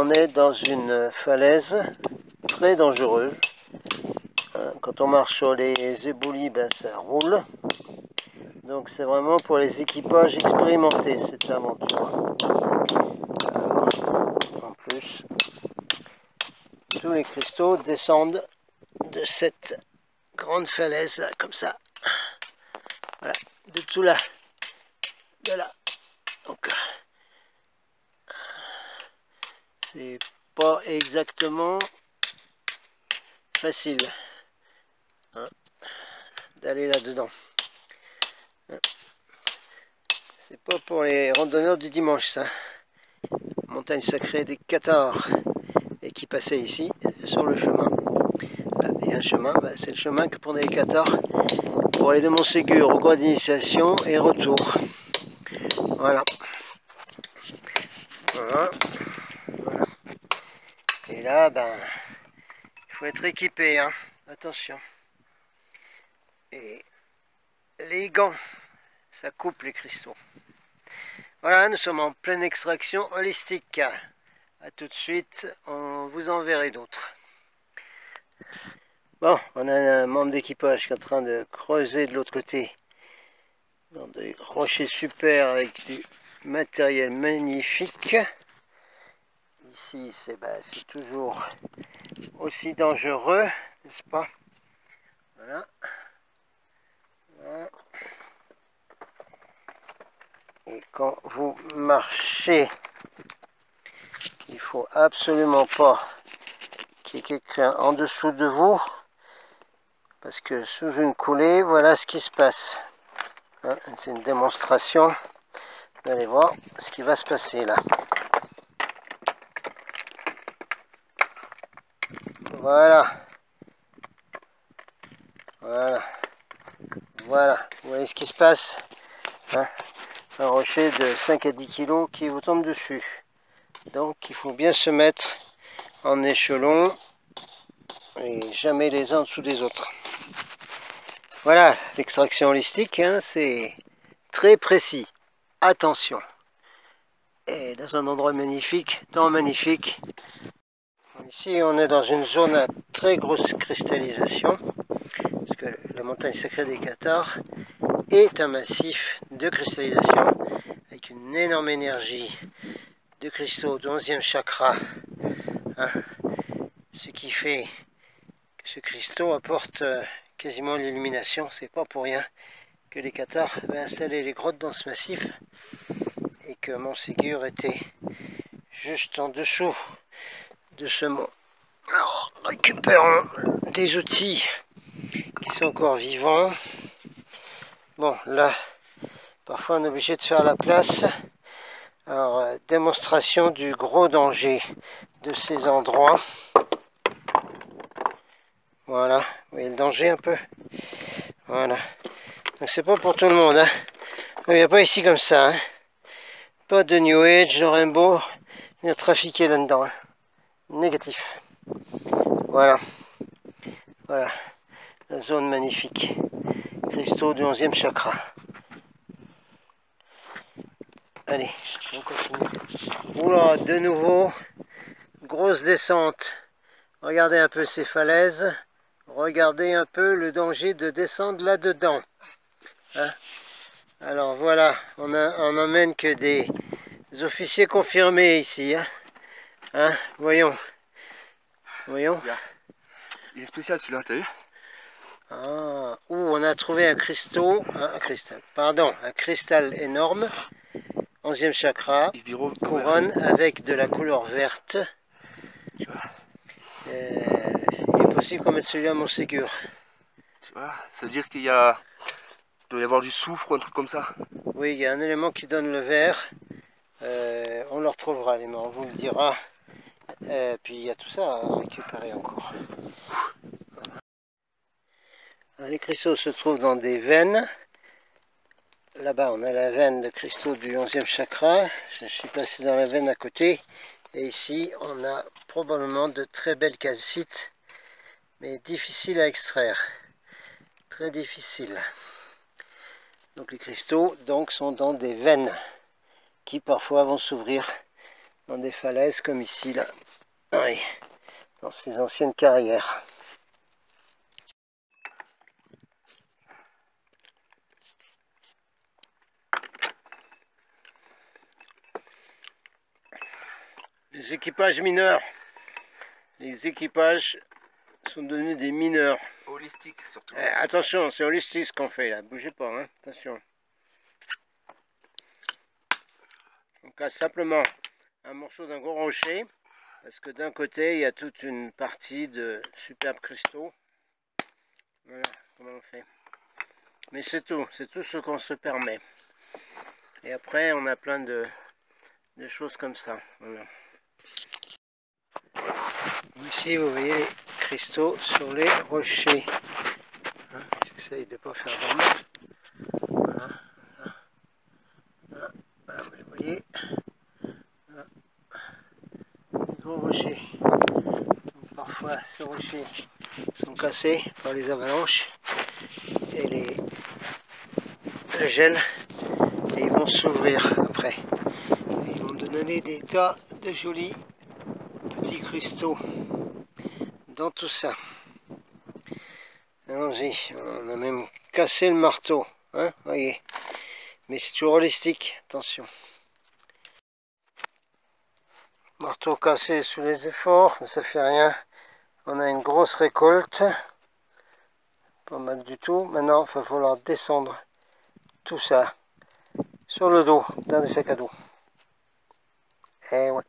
on est dans une falaise très dangereuse. Quand on marche sur les éboulis, ben, ça roule. Donc c'est vraiment pour les équipages expérimentés cette aventure. Alors, en plus, tous les cristaux descendent de cette grande falaise là, comme ça. Voilà, de tout là, de là. Donc c'est pas exactement facile d'aller là-dedans. C'est pas pour les randonneurs du dimanche, ça. Montagne sacrée des Cathares, et qui passait ici sur le chemin. Là, il y a un chemin, bah, c'est le chemin que prenaient les Cathares pour aller de Montségur au cours d'initiation et retour. Voilà. Voilà. Voilà. Et là, ben, il faut être équipé, hein. Attention. Et les gants, ça coupe les cristaux. Voilà, nous sommes en pleine extraction holistique. A tout de suite, on vous enverrai d'autres. Bon, on a un membre d'équipage qui est en train de creuser de l'autre côté dans des rochers super avec du matériel magnifique. Ici, c'est toujours aussi dangereux, n'est-ce pas? Voilà. Voilà. Et quand vous marchez, il faut absolument pas qu'il y ait quelqu'un en dessous de vous, parce que sous une coulée, voilà ce qui se passe. C'est une démonstration. Vous allez voir ce qui va se passer là. Voilà. Voilà. Voilà. Vous voyez ce qui se passe, hein? Un rocher de 5 à 10 kg qui vous tombe dessus. Donc il faut bien se mettre en échelon et jamais les uns en dessous des autres. Voilà, l'extraction holistique, hein, c'est très précis. Attention. Et dans un endroit magnifique, temps magnifique. Ici, on est dans une zone à très grosse cristallisation, parce que la montagne sacrée des Cathares est un massif de cristallisation avec une énorme énergie de cristaux du 11e chakra, hein, ce qui fait que ce cristaux apporte quasiment l'illumination. C'est pas pour rien que les Cathares avaient installé les grottes dans ce massif et que Montségur était juste en dessous de ce mont. Alors, récupérons des outils qui sont encore vivants. Bon, là, parfois on est obligé de faire la place. Alors, démonstration du gros danger de ces endroits. Voilà, vous voyez le danger un peu. Voilà. Donc c'est pas pour tout le monde, hein. Il n'y a pas ici comme ça, hein. Pas de New Age, de Rainbow, il y a trafiqué là-dedans, hein. Négatif. Voilà. Voilà. La zone magnifique. Cristaux du 11e chakra. Allez, on continue. Oula, de nouveau, grosse descente. Regardez un peu ces falaises. Regardez un peu le danger de descendre là-dedans. Hein? Alors voilà, on n'emmène que des officiers confirmés ici. Hein? Hein? Voyons. Voyons. Il est spécial celui-là, t'as vu? Ah, on a trouvé un cristal énorme. 11e chakra, couronne avec de la couleur verte. Il est possible qu'on mette celui-là à Montségur. Tu vois, ça veut dire qu'il doit y avoir du soufre ou un truc comme ça. Oui, il y a un élément qui donne le vert. On le retrouvera, les mains, on vous le dira. Puis il y a tout ça à récupérer encore. Alors, les cristaux se trouvent dans des veines. Là-bas, on a la veine de cristaux du 11e chakra. Je suis passé dans la veine à côté. Et ici, on a probablement de très belles calcites, mais difficiles à extraire. Très difficiles. Donc les cristaux donc, sont dans des veines qui parfois vont s'ouvrir dans des falaises comme ici, là. Oui, dans ces anciennes carrières. Les équipages mineurs. Les équipages sont devenus des mineurs. Holistique surtout. Attention, c'est holistique ce qu'on fait là. Bougez pas, hein. Attention. On casse simplement un morceau d'un gros rocher. Parce que d'un côté, il y a toute une partie de superbes cristaux. Voilà comment on fait. Mais c'est tout ce qu'on se permet. Et après, on a plein de choses comme ça. Voilà. Ici, vous voyez les cristaux sur les rochers. Hein, j'essaye de ne pas faire d'ombre. Voilà. Voilà, vous voyez. Voilà. Les gros rochers. Donc, parfois, ces rochers sont cassés par les avalanches et le gel. Et ils vont s'ouvrir après. Et ils vont donner des tas de jolis petits cristaux dans tout ça. Allons-y, on a même cassé le marteau, hein, voyez. Mais c'est toujours holistique, attention. Marteau cassé sous les efforts, mais ça fait rien. On a une grosse récolte. Pas mal du tout. Maintenant, il va falloir descendre tout ça sur le dos d'un des sacs à dos. Et ouais.